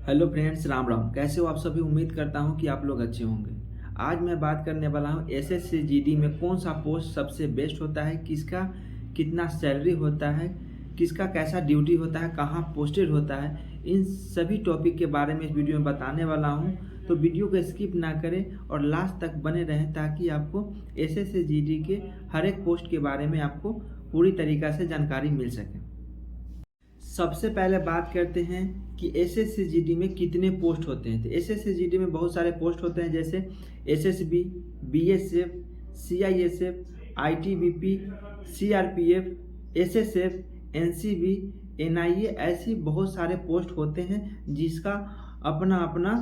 Hello friends, Ram Ram. कैसे हो आप सभी? उम्मीद करता हूं कि आप लोग अच्छे होंगे। आज मैं बात करने वाला हूं एसएससी जीडी में कौन सा पोस्ट सबसे बेस्ट होता है, किसका कितना सैलरी होता है, किसका कैसा ड्यूटी होता है, कहां पोस्टेड होता है। इन सभी टॉपिक के बारे में इस वीडियो में बताने वाला हूं। तो वीडियो को स्किप ना करें और लास्ट तक बने रहें ताकि आपको एसएससी जीडी के हर एक पोस्ट के बारे में आपको पूरी तरीक़ा से जानकारी मिल सके। सबसे पहले बात करते हैं कि एसएससी जीडी में कितने पोस्ट होते हैं। तो एसएससी जीडी में बहुत सारे पोस्ट होते हैं, जैसे SSB, BSF, CISF, ITBP, CRPF, SSF, NCB, NIA, ऐसी बहुत सारे पोस्ट होते हैं जिसका अपना अपना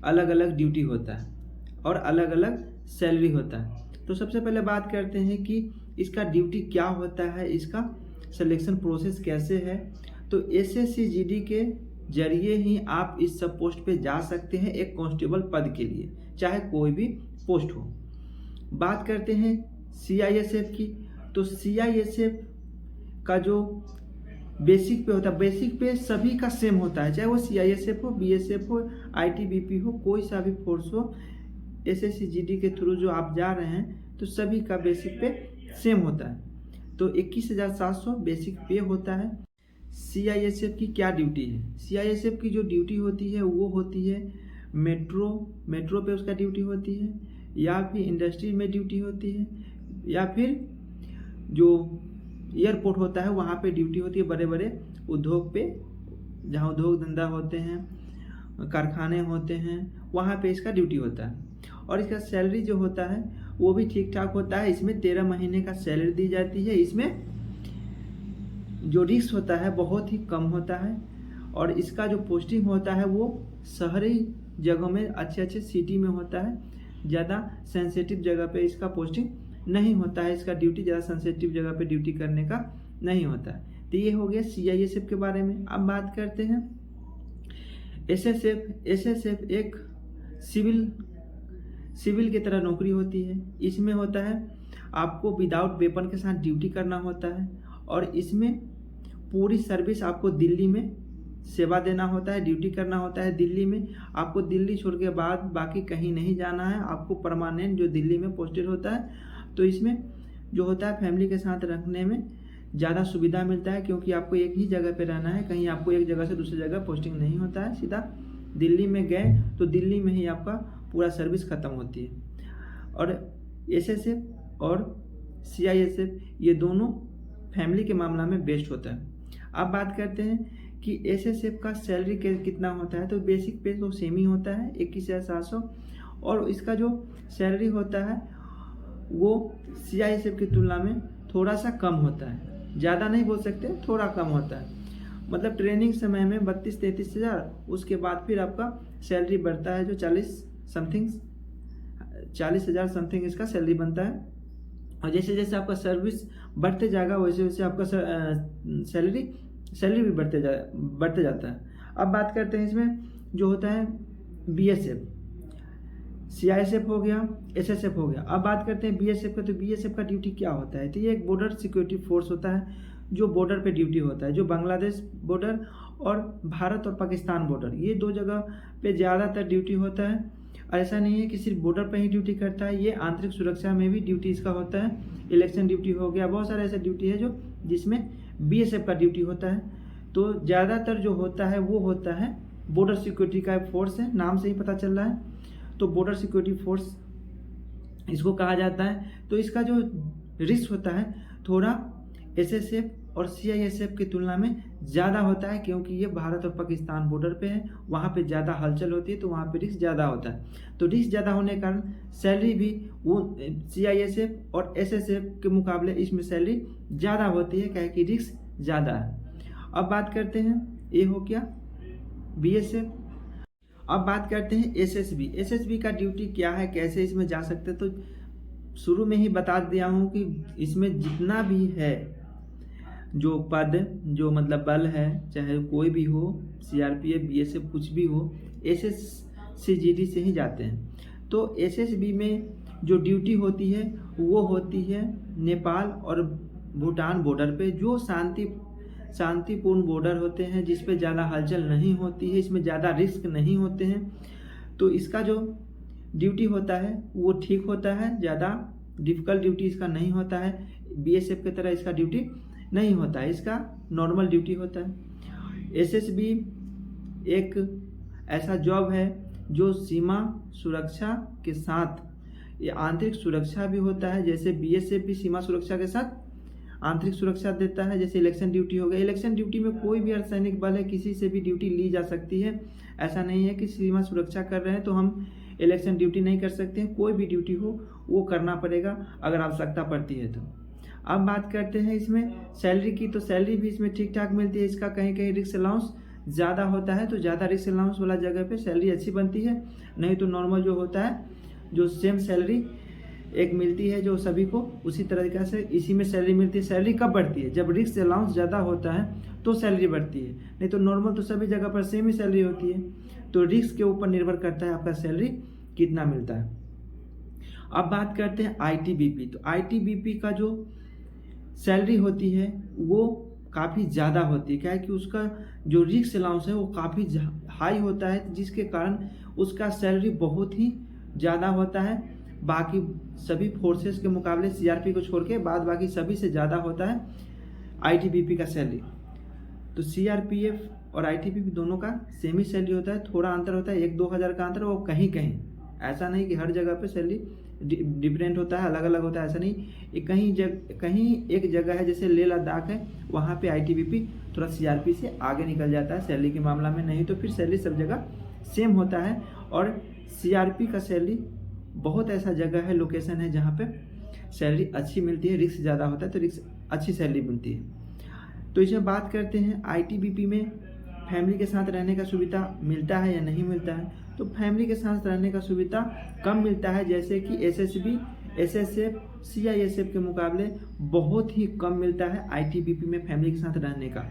अलग अलग ड्यूटी होता है और अलग अलग सैलरी होता है। तो सबसे पहले बात करते हैं कि इसका ड्यूटी क्या होता है, इसका सिलेक्शन प्रोसेस कैसे है। तो एसएससी जीडी के जरिए ही आप इस सब पोस्ट पे जा सकते हैं एक कांस्टेबल पद के लिए, चाहे कोई भी पोस्ट हो। बात करते हैं सीआईएसएफ की। तो सीआईएसएफ का जो बेसिक पे होता है, बेसिक पे सभी का सेम होता है, चाहे वो सीआईएसएफ हो, बीएसएफ हो, आईटीबीपी हो, कोई सा भी फोर्स हो। एसएससी जीडी के थ्रू जो आप जा रहे हैं तो सभी का बेसिक पे सेम होता है। तो 21,700 बेसिक पे होता है। सीआईएसएफ की क्या ड्यूटी है? सीआईएसएफ की जो ड्यूटी होती है वो होती है मेट्रो पे उसका ड्यूटी होती है, या फिर इंडस्ट्री में ड्यूटी होती है, या फिर जो एयरपोर्ट होता है वहाँ पे ड्यूटी होती है। बड़े बड़े उद्योग पे, जहाँ उद्योग धंधा होते हैं, कारखाने होते हैं, वहाँ पे इसका ड्यूटी होता है। और इसका सैलरी जो होता है वो भी ठीक ठाक होता है। इसमें 13 महीने का सैलरी दी जाती है। इसमें जो रिस्क होता है बहुत ही कम होता है, और इसका जो पोस्टिंग होता है वो शहरी जगहों में, अच्छे अच्छे सिटी में होता है। ज़्यादा सेंसिटिव जगह पे इसका पोस्टिंग नहीं होता है। इसका ड्यूटी ज़्यादा सेंसिटिव जगह पे ड्यूटी करने का नहीं होता है। तो ये हो गया सीआईएसएफ के बारे में। अब बात करते हैं एसएसएफ। एसएसएफ एक सिविल की तरह नौकरी होती है। इसमें होता है आपको विदाउट वेपन के साथ ड्यूटी करना होता है, और इसमें पूरी सर्विस आपको दिल्ली में सेवा देना होता है, ड्यूटी करना होता है दिल्ली में। आपको दिल्ली छोड़ के बाद बाकी कहीं नहीं जाना है, आपको परमानेंट जो दिल्ली में पोस्टेड होता है। तो इसमें जो होता है फैमिली के साथ रखने में ज़्यादा सुविधा मिलता है, क्योंकि आपको एक ही जगह पे रहना है, कहीं आपको एक जगह से दूसरी जगह पोस्टिंग नहीं होता है। सीधा दिल्ली में गए तो दिल्ली में ही आपका पूरा सर्विस ख़त्म होती है। और एसएसएफ और सीआईएसएफ ये दोनों फैमिली के मामला में बेस्ट होता है। अब बात करते हैं कि एसएसएफ का सैलरी कितना होता है। तो बेसिक पे तो सेम ही होता है 21,700, और इसका जो सैलरी होता है वो सीआईएसएफ की तुलना में थोड़ा सा कम होता है। ज़्यादा नहीं बोल सकते, थोड़ा कम होता है। मतलब ट्रेनिंग समय में 32-33 हज़ार, उसके बाद फिर आपका सैलरी बढ़ता है जो 40 हज़ार समथिंग इसका सैलरी बनता है। और जैसे जैसे आपका सर्विस बढ़ते जाएगा वैसे वैसे आपका सैलरी भी बढ़ते जाता है। अब बात करते हैं इसमें जो होता है बीएसएफ, सीआईएसएफ हो गया, एसएसएफ हो गया। अब बात करते हैं बीएसएफ का। तो बीएसएफ का ड्यूटी क्या होता है? तो ये एक बॉर्डर सिक्योरिटी फोर्स होता है जो बॉर्डर पे ड्यूटी होता है, जो बांग्लादेश बॉर्डर और भारत और पाकिस्तान बॉर्डर, ये दो जगह पे ज़्यादातर ड्यूटी होता है। ऐसा नहीं है कि सिर्फ बॉर्डर पर ही ड्यूटी करता है, ये आंतरिक सुरक्षा में भी ड्यूटी इसका होता है। इलेक्शन ड्यूटी हो गया, बहुत सारे ऐसे ड्यूटी है जो जिसमें बीएसएफ का ड्यूटी होता है। तो ज़्यादातर जो होता है वो होता है बॉर्डर सिक्योरिटी का फोर्स है, नाम से ही पता चल रहा है। तो बॉर्डर सिक्योरिटी फोर्स इसको कहा जाता है। तो इसका जो रिस्क होता है थोड़ा एसएसएफ और सीआईएसएफ की तुलना में ज़्यादा होता है, क्योंकि ये भारत और पाकिस्तान बॉर्डर पे है, वहाँ पे ज़्यादा हलचल होती है, तो वहाँ पे रिस्क ज़्यादा होता है। तो रिस्क ज़्यादा होने के कारण सैलरी भी वो सीआईएसएफ और एसएसएफ के मुकाबले इसमें सैलरी ज़्यादा होती है, क्या है कि रिस्क ज़्यादा है। अब बात करते हैं, ये हो क्या बीएसएफ। अब बात करते हैं एसएसबी। एसएसबी का ड्यूटी क्या है, कैसे इसमें जा सकते हैं। तो शुरू में ही बता दिया हूँ कि इसमें जितना भी है जो पद, जो मतलब बल है, चाहे कोई भी हो, सीआरपीएफ, बीएसएफ, कुछ भी हो, एसएससी जीडी से ही जाते हैं। तो एसएसबी में जो ड्यूटी होती है वो होती है नेपाल और भूटान बॉर्डर पे, जो शांति शांतिपूर्ण बॉर्डर होते हैं जिस पे ज़्यादा हलचल नहीं होती है, इसमें ज़्यादा रिस्क नहीं होते हैं। तो इसका जो ड्यूटी होता है वो ठीक होता है, ज़्यादा डिफ़िकल्ट ड्यूटी इसका नहीं होता है। बीएसएफ की तरह इसका ड्यूटी नहीं होता है, इसका नॉर्मल ड्यूटी होता है। एसएसबी एक ऐसा जॉब है जो सीमा सुरक्षा के साथ ये आंतरिक सुरक्षा भी होता है। जैसे बीएसएफ भी सीमा सुरक्षा के साथ आंतरिक सुरक्षा देता है। जैसे इलेक्शन ड्यूटी हो गया, इलेक्शन ड्यूटी में कोई भी अर्धसैनिक बल है, किसी से भी ड्यूटी ली जा सकती है। ऐसा नहीं है कि सीमा सुरक्षा कर रहे हैं तो हम इलेक्शन ड्यूटी नहीं कर सकते हैं। कोई भी ड्यूटी हो वो करना पड़ेगा अगर आवश्यकता पड़ती है तो। अब बात करते हैं इसमें सैलरी की, तो सैलरी भी इसमें ठीक ठाक मिलती है। इसका कहीं कहीं रिस्क अलाउंस ज़्यादा होता है, तो ज़्यादा रिस्क अलाउंस वाला जगह पे सैलरी अच्छी बनती है। नहीं तो नॉर्मल जो होता है, जो सेम सैलरी एक मिलती है जो सभी को, उसी तरीक़े से इसी में सैलरी मिलती है। सैलरी कब बढ़ती है? जब रिस्क अलाउंस ज़्यादा होता है तो सैलरी बढ़ती है, नहीं तो नॉर्मल तो सभी जगह पर सेम ही सैलरी होती है। तो रिस्क के ऊपर निर्भर करता है आपका सैलरी कितना मिलता है। अब बात करते हैं आईटीबीपी। तो आईटीबीपी का जो सैलरी होती है वो काफ़ी ज़्यादा होती है। क्या है कि उसका जो रिस्क अलाउंस है वो काफ़ी हाई होता है, जिसके कारण उसका सैलरी बहुत ही ज़्यादा होता है। बाकी सभी फोर्सेस के मुकाबले सीआरपी को छोड़ के बाद बाकी सभी से ज़्यादा होता है आईटीबीपी का सैलरी। तो सीआरपीएफ और आईटीबीपी दोनों का सेम ही सैलरी होता है, थोड़ा अंतर होता है, 1-2 हज़ार का अंतर। वो कहीं कहीं, ऐसा नहीं कि हर जगह पे सैलरी डिफरेंट होता है, अलग अलग होता है, ऐसा नहीं। कहीं एक जगह है जैसे लेह लद्दाख है, वहाँ पे आईटीबीपी थोड़ा सीआरपी से आगे निकल जाता है सैलरी के मामला में। नहीं तो फिर सैलरी सब जगह सेम होता है। और सीआरपी का सैलरी बहुत ऐसा जगह है, लोकेशन है जहाँ पे सैलरी अच्छी मिलती है, रिस्क ज़्यादा होता है तो रिस्क अच्छी सैलरी मिलती है। तो इसमें बात करते हैं आईटीबीपी में फैमिली के साथ रहने का सुविधा मिलता है या नहीं मिलता है। तो फैमिली के साथ रहने का सुविधा कम मिलता है, जैसे कि एसएसबी, एसएसएफ, सीआईएसएफ के मुकाबले बहुत ही कम मिलता है आईटीबीपी में फैमिली के साथ रहने का।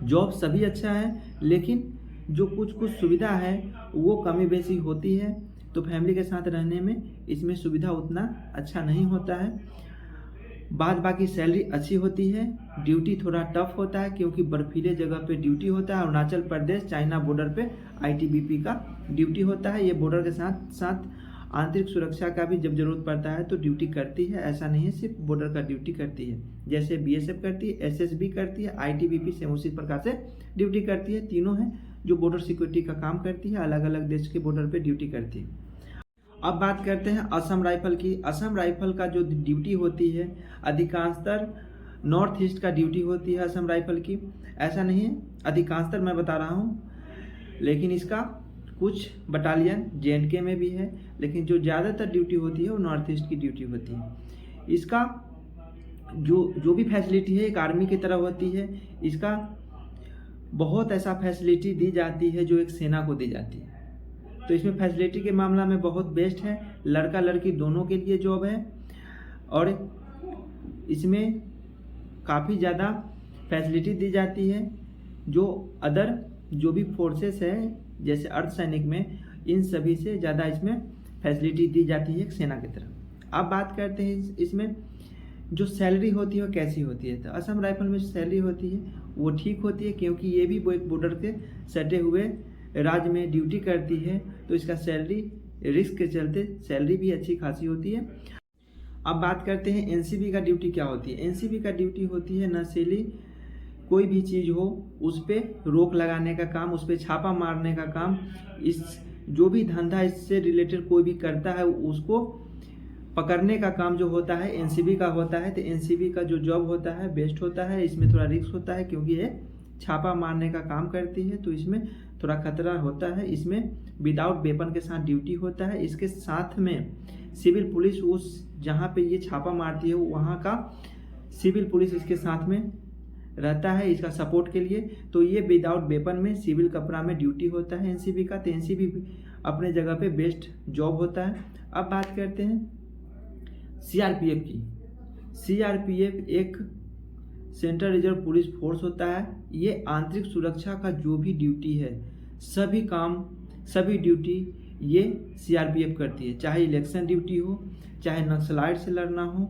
जॉब सभी अच्छा है, लेकिन जो कुछ सुविधा है वो कमी बेसी होती है। तो फैमिली के साथ रहने में इसमें सुविधा उतना अच्छा नहीं होता है। बाद बाकी सैलरी अच्छी होती है। ड्यूटी थोड़ा टफ होता है क्योंकि बर्फीले जगह पे ड्यूटी होता है। अरुणाचल प्रदेश चाइना बॉर्डर पे आईटीबीपी का ड्यूटी होता है। ये बॉर्डर के साथ साथ आंतरिक सुरक्षा का भी जब जरूरत पड़ता है तो ड्यूटी करती है। ऐसा नहीं है सिर्फ बॉर्डर का ड्यूटी करती है, जैसे बीएसएफ करती है, एसएसबी करती है, आईटीबीपी सेम उसी प्रकार से ड्यूटी करती है। तीनों हैं जो बॉर्डर सिक्योरिटी का काम करती है, अलग अलग देश के बॉर्डर पे ड्यूटी करती है। अब बात करते हैं असम राइफल की। असम राइफल का जो ड्यूटी होती है अधिकांशतर नॉर्थ ईस्ट का ड्यूटी होती है असम राइफल की। ऐसा नहीं है, अधिकांशतर मैं बता रहा हूँ, लेकिन इसका कुछ बटालियन जेएंडके में भी है, लेकिन जो ज़्यादातर ड्यूटी होती है वो नॉर्थ ईस्ट की ड्यूटी होती है। इसका जो भी फैसिलिटी है एक आर्मी की तरह होती है। इसका बहुत ऐसा फैसिलिटी दी जाती है जो एक सेना को दी जाती है। तो इसमें फैसिलिटी के मामला में बहुत बेस्ट है, लड़का लड़की दोनों के लिए जॉब है। और इसमें काफ़ी ज़्यादा फैसिलिटी दी जाती है जो अदर जो भी फोर्सेस है जैसे अर्धसैनिक में, इन सभी से ज़्यादा इसमें फैसिलिटी दी जाती है एक सेना की तरह। अब बात करते हैं इसमें जो सैलरी होती है वो कैसी होती है। तो असम राइफल में जो सैलरी होती है वो ठीक होती है, क्योंकि ये भी वो एक बॉर्डर के सटे हुए राज्य में ड्यूटी करती है, तो इसका सैलरी रिस्क के चलते सैलरी भी अच्छी खासी होती है। अब बात करते हैं एनसीबी का ड्यूटी क्या होती है। एनसीबी का ड्यूटी होती है नशीली कोई भी चीज़ हो उस पर रोक लगाने का काम, उस पर छापा मारने का काम। इस जो भी धंधा इससे रिलेटेड कोई भी करता है उसको पकड़ने का काम जो होता है एनसीबी का होता है। तो एनसीबी का जो जॉब होता है बेस्ट होता है। इसमें थोड़ा रिस्क होता है क्योंकि ये छापा मारने का काम करती है, तो इसमें थोड़ा खतरा होता है। इसमें विदाउट वेपन के साथ ड्यूटी होता है। इसके साथ में सिविल पुलिस उस जहाँ पे ये छापा मारती है वहाँ का सिविल पुलिस इसके साथ में रहता है इसका सपोर्ट के लिए। तो ये विदाउट वेपन में सिविल कपड़ा में ड्यूटी होता है एनसीबी का। तो एनसीबी अपने जगह पे बेस्ट जॉब होता है। अब बात करते हैं सीआरपीएफ की। सीआरपीएफ एक सेंट्रल रिजर्व पुलिस फोर्स होता है। ये आंतरिक सुरक्षा का जो भी ड्यूटी है सभी काम सभी ड्यूटी ये सीआरपीएफ करती है। चाहे इलेक्शन ड्यूटी हो, चाहे नक्सलाइट से लड़ना हो,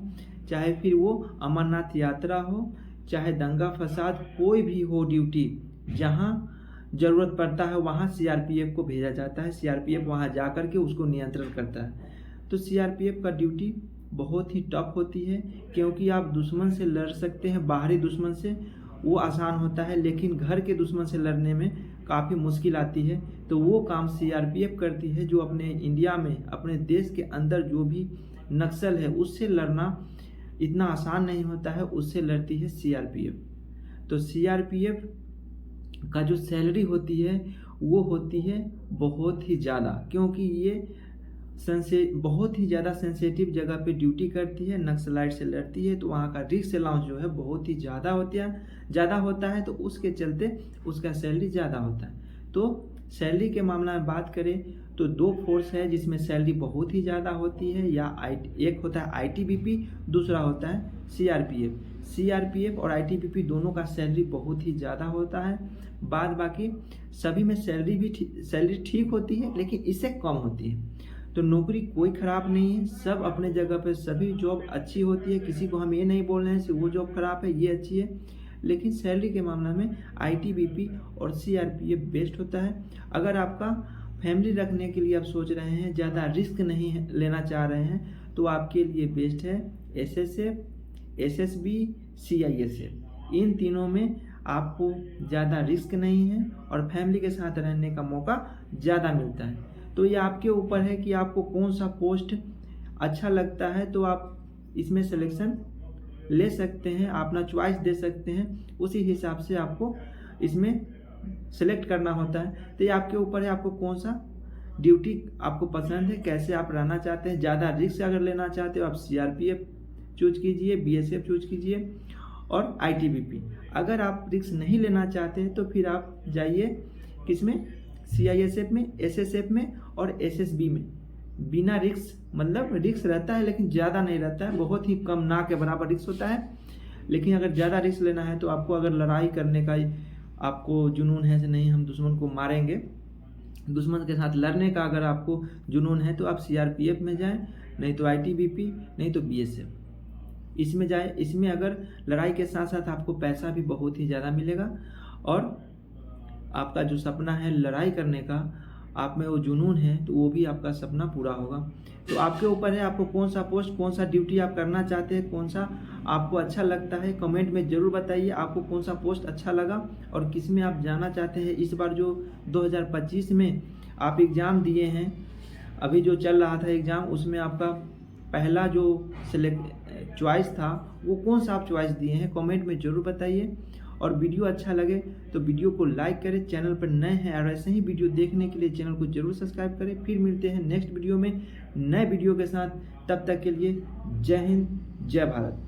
चाहे फिर वो अमरनाथ यात्रा हो, चाहे दंगा फसाद कोई भी हो ड्यूटी, जहाँ ज़रूरत पड़ता है वहाँ सीआरपीएफ को भेजा जाता है। सीआरपीएफ वहाँ जा कर के उसको नियंत्रण करता है। तो सीआरपीएफ का ड्यूटी बहुत ही टफ होती है, क्योंकि आप दुश्मन से लड़ सकते हैं, बाहरी दुश्मन से वो आसान होता है, लेकिन घर के दुश्मन से लड़ने में काफ़ी मुश्किल आती है। तो वो काम सीआरपीएफ करती है, जो अपने इंडिया में, अपने देश के अंदर जो भी नक्सल है उससे लड़ना इतना आसान नहीं होता है, उससे लड़ती है सीआरपीएफ। तो सीआरपीएफ का जो सैलरी होती है वो होती है बहुत ही ज़्यादा, क्योंकि ये बहुत ही ज़्यादा सेंसेटिव जगह पे ड्यूटी करती है, नक्सलाइट से लड़ती है, तो वहाँ का रिस्क अलाउंस जो है बहुत ही ज़्यादा होता है, तो उसके चलते उसका सैलरी ज़्यादा होता है। तो सैलरी के मामला में बात करें तो दो फोर्स है जिसमें सैलरी बहुत ही ज़्यादा होती है, एक होता है आईटीबीपी, दूसरा होता है सीआरपीएफ। सीआरपीएफ और आईटीबीपी दोनों का सैलरी बहुत ही ज़्यादा होता है। बाद बाकी सभी में सैलरी ठीक होती है, लेकिन इससे कम होती है। तो नौकरी कोई ख़राब नहीं है, सब अपने जगह पे सभी जॉब अच्छी होती है। किसी को हम ये नहीं बोल रहे हैं कि वो जॉब ख़राब है, ये अच्छी है, लेकिन सैलरी के मामला में आईटीबीपी और सीआरपीएफ बेस्ट होता है। अगर आपका फैमिली रखने के लिए आप सोच रहे हैं, ज़्यादा रिस्क नहीं लेना चाह रहे हैं, तो आपके लिए बेस्ट है एसएसएफ, एसएसबी, सीआईएसएफ। इन तीनों में आपको ज़्यादा रिस्क नहीं है और फैमिली के साथ रहने का मौका ज़्यादा मिलता है। तो ये आपके ऊपर है कि आपको कौन सा पोस्ट अच्छा लगता है, तो आप इसमें सिलेक्शन ले सकते हैं, अपना चॉइस दे सकते हैं, उसी हिसाब से आपको इसमें सेलेक्ट करना होता है। तो ये आपके ऊपर है, आपको कौन सा ड्यूटी आपको पसंद है, कैसे आप रहना चाहते हैं। ज़्यादा रिस्क अगर लेना चाहते हो आप सीआरपीएफ चूज कीजिए, बीएसएफ चूज कीजिए और आईटीबीपी। अगर आप रिस्क नहीं लेना चाहते हैं तो फिर आप जाइए किसमें, सीआईएसएफ में, एसएसएफ में और एसएसबी में। बिना रिस्क, मतलब रिस्क रहता है लेकिन ज़्यादा नहीं रहता है, बहुत ही कम, ना के बराबर रिस्क होता है। लेकिन अगर ज़्यादा रिस्क लेना है तो आपको, अगर लड़ाई करने का आपको जुनून है कि नहीं हम दुश्मन को मारेंगे, दुश्मन के साथ लड़ने का अगर आपको जुनून है, तो आप सीआरपीएफ में जाएं, नहीं तो आईटीबीपी, नहीं तो बीएसएफ, इसमें जाए। इसमें अगर लड़ाई के साथ साथ आपको पैसा भी बहुत ही ज़्यादा मिलेगा और आपका जो सपना है लड़ाई करने का, आप में वो जुनून है, तो वो भी आपका सपना पूरा होगा। तो आपके ऊपर है, आपको कौन सा पोस्ट, कौन सा ड्यूटी आप करना चाहते हैं, कौन सा आपको अच्छा लगता है। कमेंट में ज़रूर बताइए आपको कौन सा पोस्ट अच्छा लगा और किस में आप जाना चाहते हैं। इस बार जो 2025 में आप एग्ज़ाम दिए हैं, अभी जो चल रहा था एग्ज़ाम, उसमें आपका पहला जो चॉइस था वो कौन सा आप चॉइस दिए हैं, कमेंट में ज़रूर बताइए। और वीडियो अच्छा लगे तो वीडियो को लाइक करें, चैनल पर नए हैं और ऐसे ही वीडियो देखने के लिए चैनल को जरूर सब्सक्राइब करें। फिर मिलते हैं नेक्स्ट वीडियो में नए वीडियो के साथ, तब तक के लिए जय हिंद, जय भारत।